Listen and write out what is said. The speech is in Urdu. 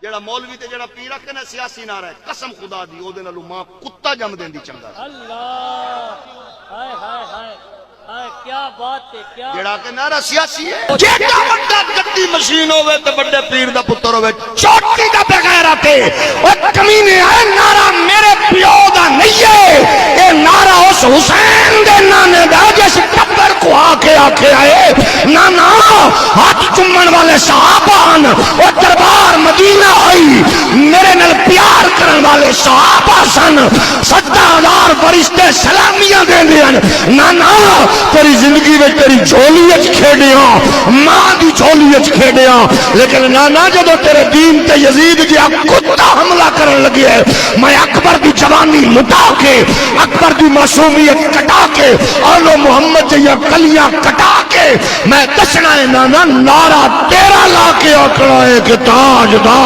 جڑا مولوی تے جڑا پیر رکھے نا سیاسی نعرہ ہے، قسم خدا دی او دے نالوں ماں کتا جم دیندی چنگا۔ اللہ ہائے ہائے ہائے ہائے کیا بات ہے، کیا جڑا کہ نعرہ سیاسی ہے، جیڑا بڑا گدی مشین ہوے تے بڑے پیر دا پتر ہوے چوٹی دا بغیرت ہے، او کمینے ہے نعرہ میرے پیو دا نہیں ہے، اے نعرہ اس حسین دے نانے دا جس ٹبر کو آ کے آکھے آئے نا نا ہاتھ چومن والے صحابہ او دربار مدینہ ہوئی میرے نال پیار کرن والے صحابہ سن 70,000 فرشتے سلامیاں دیندے نا نا تیری زندگی میں تیری جھولی وچ کھیڈیاں ماں دی جھولی وچ کھیڈیاں لیکن نانا جدو تیرے دین تے یزید جی کتا حملہ کرن لگے میں اکبر دی جوانی لٹا کے اکبر دی معصومیت کٹا کے آل محمد جیا کلیاں کٹا کے میں دسنا ہے نانا نعرہ تیرا لا کے آکڑا ہے کہ تاجدار